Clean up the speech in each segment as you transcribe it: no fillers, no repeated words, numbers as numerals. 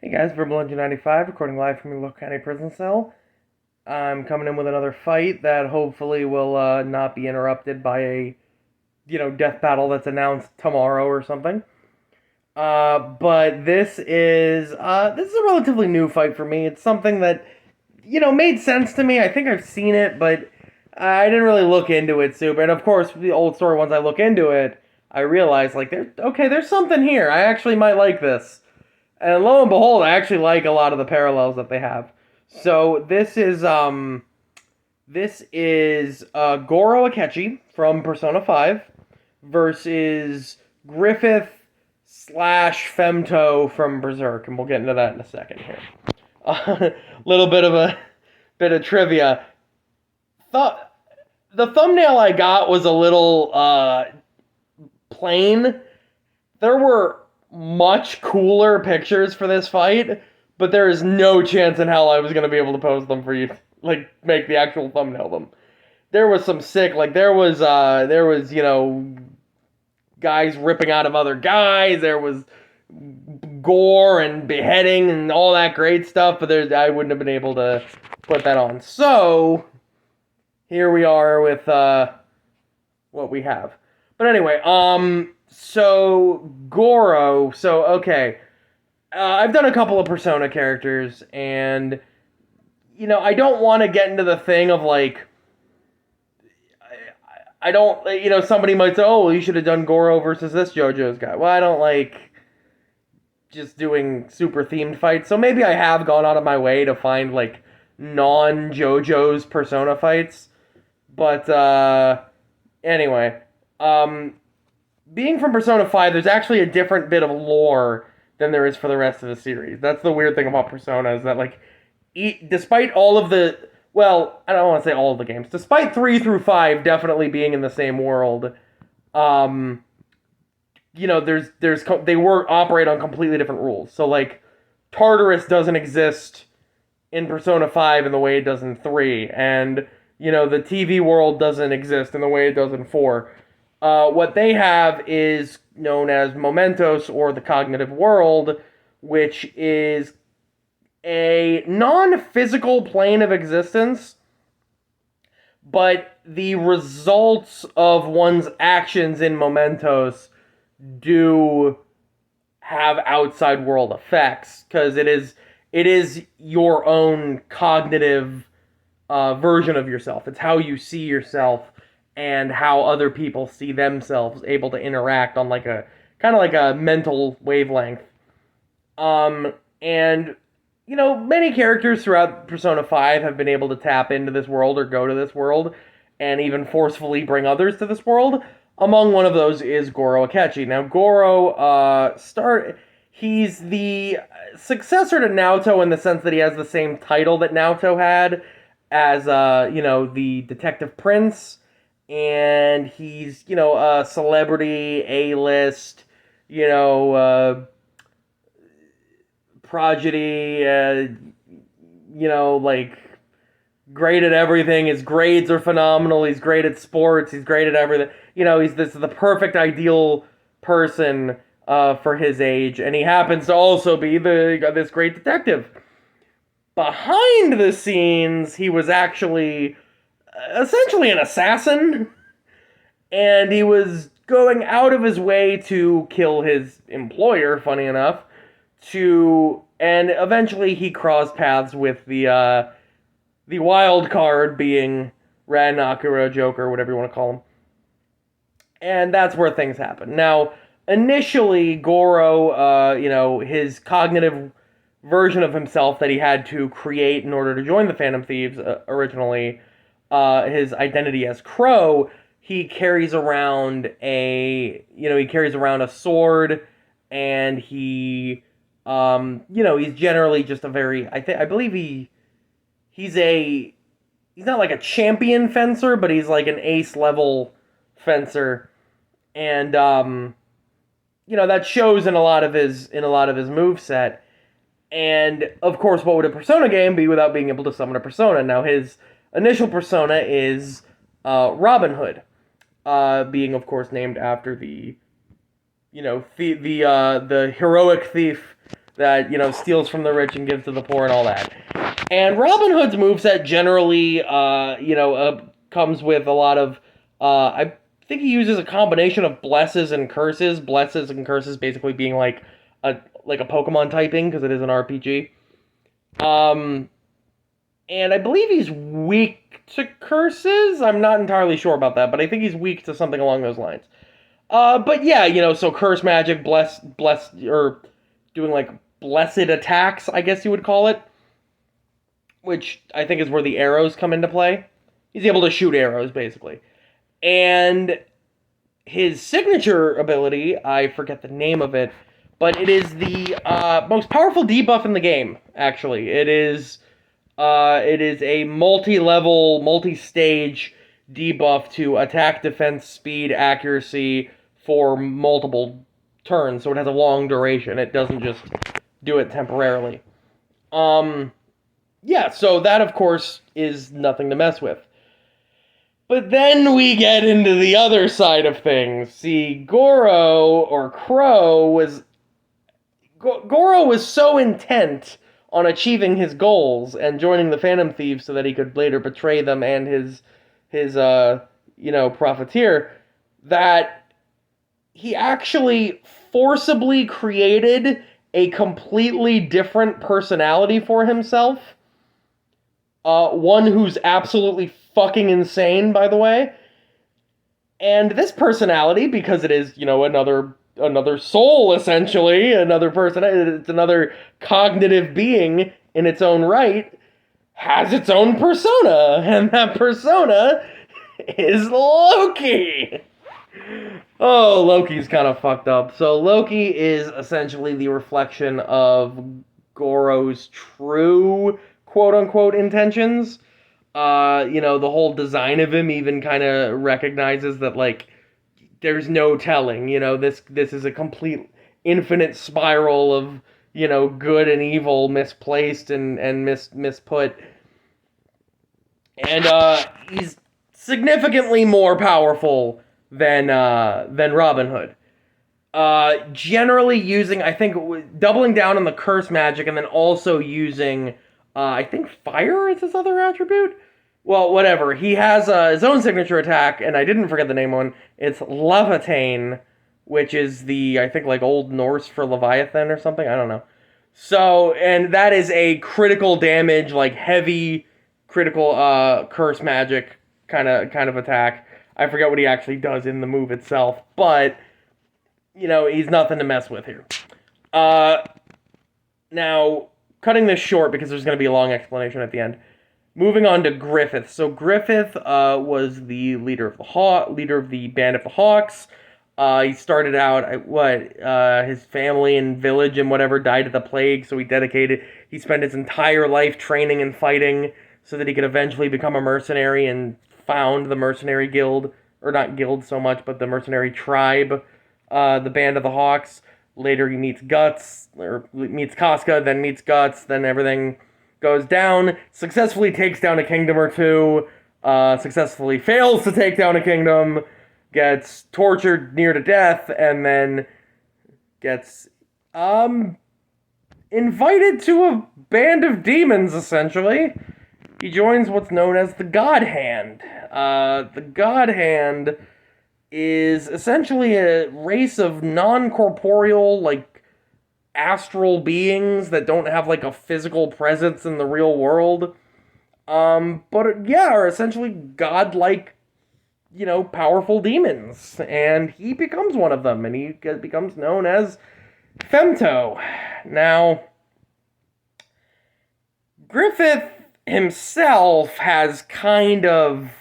Hey guys, Verbal95, recording live from your local county prison cell. I'm coming in with another fight that hopefully will not be interrupted by a, death battle that's announced tomorrow or something. But this is a relatively new fight for me. It's something that, made sense to me. I think I've seen it, but I didn't really look into it super. And of course, the old story, once I look into it, I realize, like, there's something here. I actually might like this. And lo and behold, I actually like a lot of the parallels that they have. So this is Goro Akechi from Persona 5 versus Griffith slash Femto from Berserk, and we'll get into that in a second here. A little bit of trivia. The thumbnail I got was a little plain. There were much cooler pictures for this fight, but there is no chance in hell I was going to be able to post them for you, like, make the actual thumbnail of them. There was some sick, like, guys ripping out of other guys, there was gore and beheading and all that great stuff, but I wouldn't have been able to put that on. So, here we are with, what we have. But anyway, so Goro, okay. I've done a couple of Persona characters, and, I don't want to get into the thing of, like, I don't, somebody might say, oh, you should have done Goro versus this JoJo's guy. Well, I don't like just doing super themed fights, so maybe I have gone out of my way to find, like, non-JoJo's Persona fights, but, anyway, being from Persona 5, there's actually a different bit of lore than there is for the rest of the series. That's the weird thing about Persona, is that, like, despite all of the... Well, I don't want to say all of the games. Despite 3 through 5 definitely being in the same world, they operate on completely different rules. So, like, Tartarus doesn't exist in Persona 5 in the way it does in 3, and, the TV world doesn't exist in the way it does in 4. What they have is known as Mementos, or the cognitive world, which is a non-physical plane of existence, but the results of one's actions in Mementos do have outside world effects, because it is your own cognitive version of yourself. It's how you see yourself and how other people see themselves, able to interact on, like, a kind of like a mental wavelength. And many characters throughout Persona 5 have been able to tap into this world or go to this world and even forcefully bring others to this world. Among one of those is Goro Akechi. Now, Goro, he's the successor to Naoto in the sense that he has the same title that Naoto had as, the Detective Prince, and he's, a celebrity, A-list, prodigy, like, great at everything. His grades are phenomenal. He's great at sports. He's great at everything. He's the perfect ideal person for his age, and he happens to also be this great detective. Behind the scenes, he was actually essentially an assassin, and he was going out of his way to kill his employer, funny enough, and eventually he crossed paths with the wild card being Ran Akira, Joker, whatever you want to call him. And that's where things happen. Now, initially, Goro, his cognitive version of himself that he had to create in order to join the Phantom Thieves originally, his identity as Crow, he carries around a sword, and he's generally just a very, I believe he's not like a champion fencer, but he's like an ace level fencer, and that shows in a lot of his moveset. And of course, what would a Persona game be without being able to summon a Persona? Now, his initial Persona is Robin Hood, being of course named after the heroic thief that, steals from the rich and gives to the poor and all that. And Robin Hood's moveset generally, comes with a lot of, I think he uses a combination of blesses and curses. Blesses and curses basically being like a Pokemon typing, because it is an RPG. And I believe he's weak to curses. I'm not entirely sure about that, but I think he's weak to something along those lines. But yeah, so curse magic, bless, or doing like blessed attacks, I guess you would call it, which I think is where the arrows come into play. He's able to shoot arrows, basically. And his signature ability, I forget the name of it, but it is the most powerful debuff in the game, actually. It is a multi-level, multi-stage debuff to attack, defense, speed, accuracy for multiple turns, so it has a long duration. It doesn't just do it temporarily. Yeah, so that, of course, is nothing to mess with. But then we get into the other side of things. See, Goro was so intent on achieving his goals and joining the Phantom Thieves so that he could later betray them and his profiteer, that he actually forcibly created a completely different personality for himself. One who's absolutely fucking insane, by the way. And this personality, because it is, another soul, essentially, another person, it's another cognitive being in its own right, has its own persona, and that persona is Loki. Oh, Loki's kind of fucked up. So Loki is essentially the reflection of Goro's true quote-unquote intentions. The whole design of him even kind of recognizes that, like, there's no telling, this is a complete infinite spiral of, good and evil mispplaced and misput. And he's significantly more powerful than Robin Hood. Generally using, I think, doubling down on the curse magic, and then also using, I think fire is his other attribute? Well, whatever. He has his own signature attack, and I didn't forget the name one. It's Levitain, which is the, I think, like, Old Norse for Leviathan or something. I don't know. So, and that is a critical damage, like, heavy critical curse magic kind of attack. I forget what he actually does in the move itself, but, he's nothing to mess with here. Now, cutting this short because there's going to be a long explanation at the end. Moving on to Griffith. So Griffith was the leader of the Band of the Hawks. He started out his family and village and whatever died of the plague, so he spent his entire life training and fighting so that he could eventually become a mercenary and found the mercenary guild, or not guild so much, but the mercenary tribe, the Band of the Hawks. Later he meets Casca, then meets Guts, then everything goes down, successfully takes down a kingdom or two, successfully fails to take down a kingdom, gets tortured near to death, and then gets invited to a band of demons, essentially. He joins what's known as the God Hand. The God Hand is essentially a race of non-corporeal, like, astral beings that don't have, like, a physical presence in the real world. But, yeah, are essentially godlike, powerful demons. And he becomes one of them, and he becomes known as Femto. Now, Griffith himself has kind of,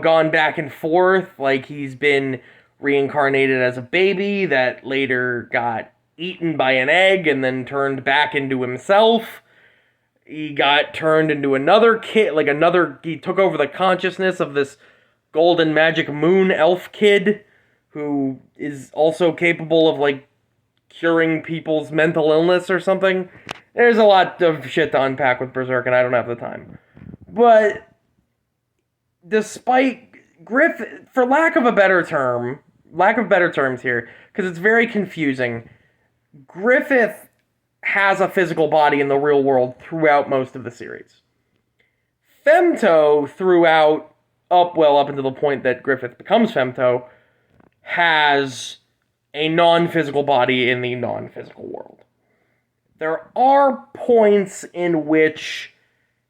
gone back and forth. Like, he's been reincarnated as a baby that later got eaten by an egg and then turned back into himself. He got turned into another kid, he took over the consciousness of this golden magic moon elf kid who is also capable of, like, curing people's mental illness or something. There's a lot of shit to unpack with Berserk, and I don't have the time. But despite Griffith, for lack of better terms here, because it's very confusing, Griffith has a physical body in the real world throughout most of the series. Femto, throughout, up until the point that Griffith becomes Femto, has a non-physical body in the non-physical world. There are points in which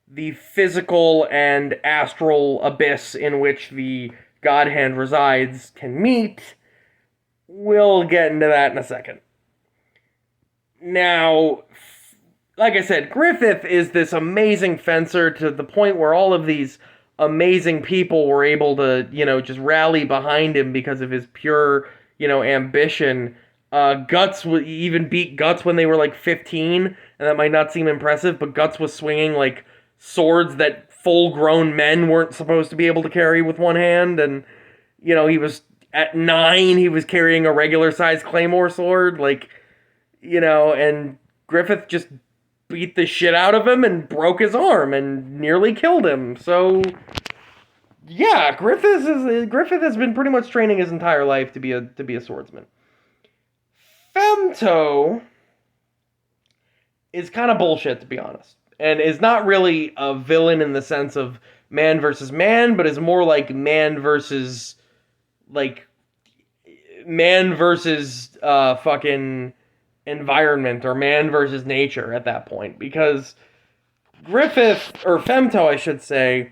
the physical and astral abyss in which the God Hand resides can meet. We'll get into that in a second. Now, like I said, Griffith is this amazing fencer to the point where all of these amazing people were able to, just rally behind him because of his pure, ambition. Guts would even beat Guts when they were like 15, and that might not seem impressive, but Guts was swinging like swords that full-grown men weren't supposed to be able to carry with one hand, and he was at 9, he was carrying a regular-sized claymore sword, and Griffith just beat the shit out of him and broke his arm and nearly killed him. So, yeah, Griffith has been pretty much training his entire life to be a swordsman. Femto is kind of bullshit, to be honest, and is not really a villain in the sense of man versus man, but is more like man versus fucking environment, or man versus nature at that point, because Griffith, or Femto I should say,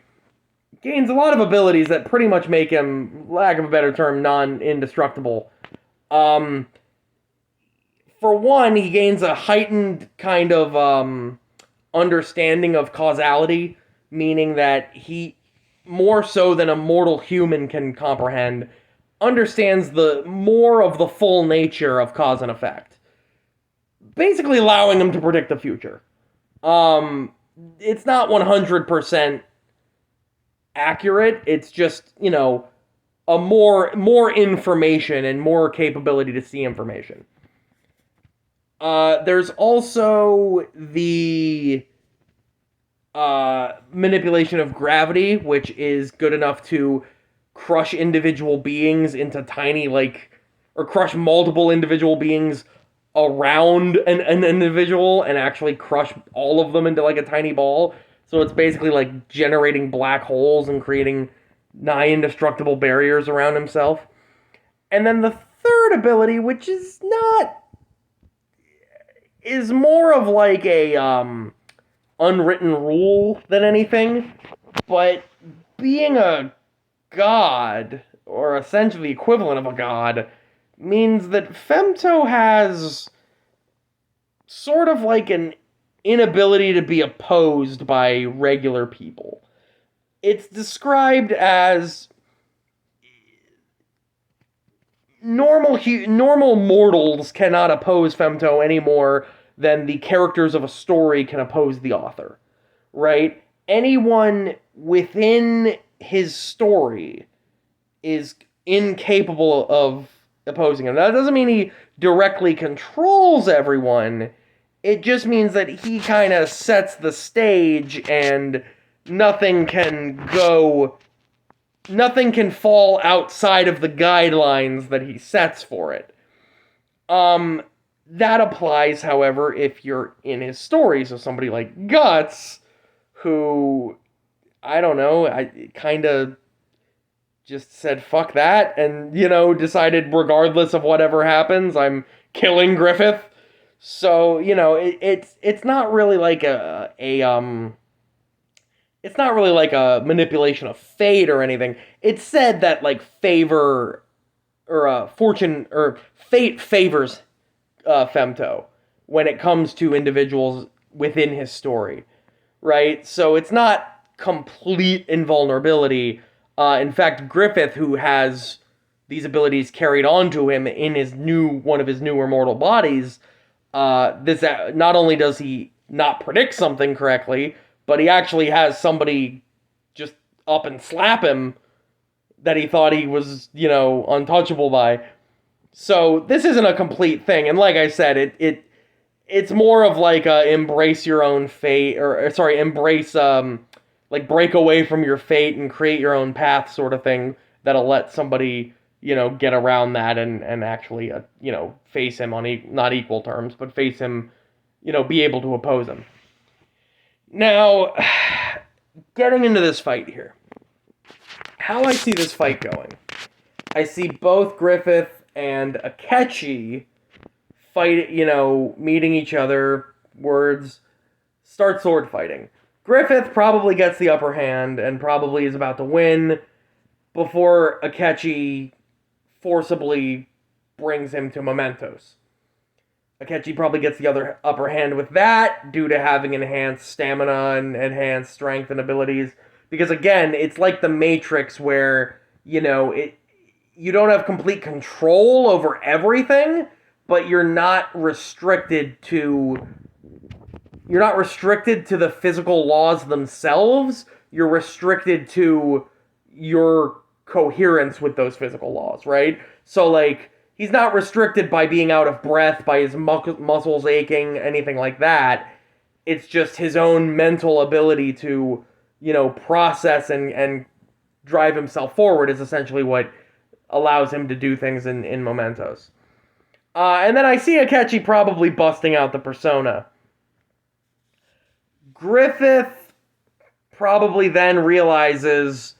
gains a lot of abilities that pretty much make him, lack of a better term, non-indestructible. For one, he gains a heightened kind of understanding of causality, meaning that he, more so than a mortal human can comprehend, understands the more of the full nature of cause and effect, basically allowing him to predict the future. It's not 100% accurate. It's just, a more information and more capability to see information. There's also the manipulation of gravity, which is good enough to crush individual beings into tiny, or crush multiple individual beings around an individual and actually crush all of them into a tiny ball. So it's basically generating black holes and creating nigh indestructible barriers around himself. And then the third ability, which is more of a unwritten rule than anything, but being a god, or essentially the equivalent of a god, means that Femto has sort of an inability to be opposed by regular people. It's described as normal mortals cannot oppose Femto any more than the characters of a story can oppose the author, right? Anyone within his story is incapable of opposing him. That doesn't mean he directly controls everyone. It just means that he kind of sets the stage, and nothing can fall outside of the guidelines that he sets for it. That applies, however, if you're in his story. So somebody like Guts, who, I don't know, I kind of just said fuck that, and decided regardless of whatever happens, I'm killing Griffith. So it's not really it's not really like a manipulation of fate or anything. It's said that favor or fortune or fate favors Femto when it comes to individuals within his story, right? So it's not complete invulnerability. In fact, Griffith, who has these abilities carried on to him in one of his newer mortal bodies, this not only does he not predict something correctly, but he actually has somebody just up and slap him that he thought he was, untouchable by. So this isn't a complete thing, and like I said, it's more of embrace your own fate, embrace break away from your fate and create your own path sort of thing that'll let somebody get around that and actually face him on not equal terms, but face him be able to oppose him. Now, getting into this fight here. How I see this fight going. I see both Griffith and Akechi fight, meeting each other, start sword fighting. Griffith probably gets the upper hand and probably is about to win before Akechi forcibly brings him to mementos. Akechi probably gets the upper hand with that due to having enhanced stamina and enhanced strength and abilities. Because again, it's like the Matrix where, you don't have complete control over everything, but you're not restricted to the physical laws themselves. You're restricted to your coherence with those physical laws, right? So, like, he's not restricted by being out of breath, by his muscles aching, anything like that. It's just his own mental ability to, process and drive himself forward is essentially what allows him to do things in mementos. And then I see Akechi probably busting out the persona. Griffith probably then realizes,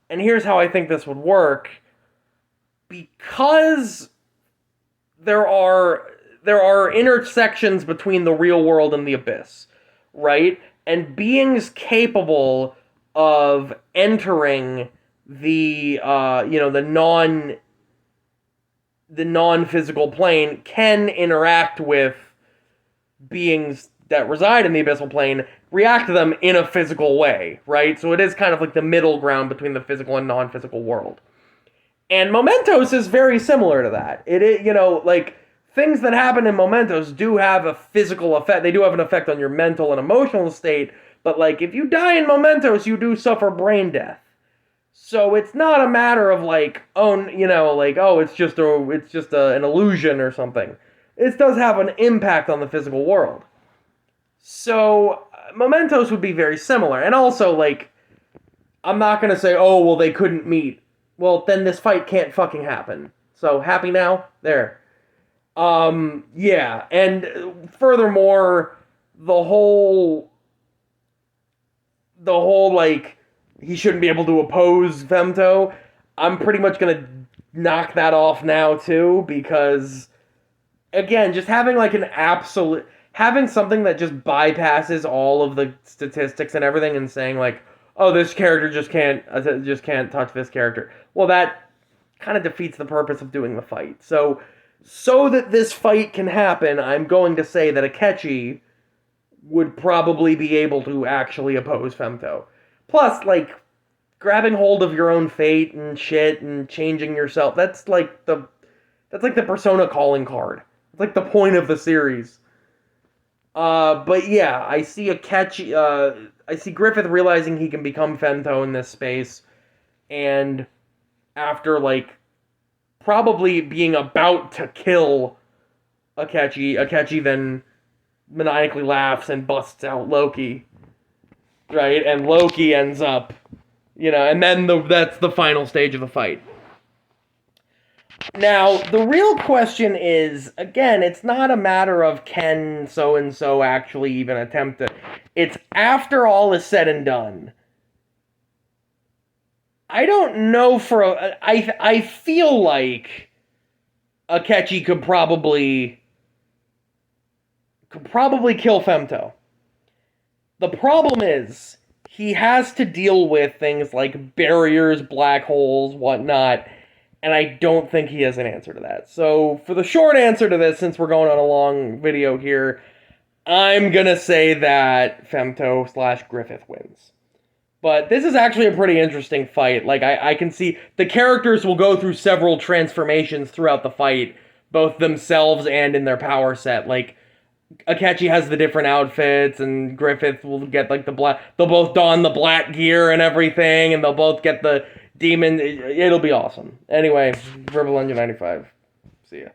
and here's how I think this would work, because there are intersections between the real world and the abyss, right? And beings capable of entering the non-physical plane can interact with beings that reside in the abyssal plane, react to them in a physical way, right? So it is kind of like the middle ground between the physical and non-physical world. And Mementos is very similar to that. It is, things that happen in Mementos do have a physical effect. They do have an effect on your mental and emotional state, but, if you die in Mementos, you do suffer brain death. So it's not a matter of, it's just an illusion or something. It does have an impact on the physical world. So, Mementos would be very similar. And also, I'm not going to say, they couldn't meet. Well, then this fight can't fucking happen. So, happy now? There. Yeah. And furthermore, the whole, he shouldn't be able to oppose Femto, I'm pretty much going to knock that off now, too, because, again, just having, having something that just bypasses all of the statistics and everything and saying, this character just can't touch this character. Well, that kind of defeats the purpose of doing the fight. So that this fight can happen, I'm going to say that Akechi would probably be able to actually oppose Femto. Plus, grabbing hold of your own fate and shit and changing yourself, that's like the Persona calling card. It's like the point of the series. But yeah, I see Akechi, I see Griffith realizing he can become Femto in this space, and after, probably being about to kill Akechi then maniacally laughs and busts out Loki, right? And Loki ends up, and then that's the final stage of the fight. Now, the real question is, again, it's not a matter of can so-and-so actually even attempt it. It's after all is said and done. I don't know I feel like Akechi could probably kill Femto. The problem is, he has to deal with things like barriers, black holes, whatnot, and I don't think he has an answer to that. So, for the short answer to this, since we're going on a long video here, I'm gonna say that Femto/Griffith wins. But this is actually a pretty interesting fight. I can see the characters will go through several transformations throughout the fight, both themselves and in their power set. Akechi has the different outfits, and Griffith will get, the black... They'll both don the black gear and everything, and they'll both get the demon... It'll be awesome. Anyway, Rebel Engine 95. See ya.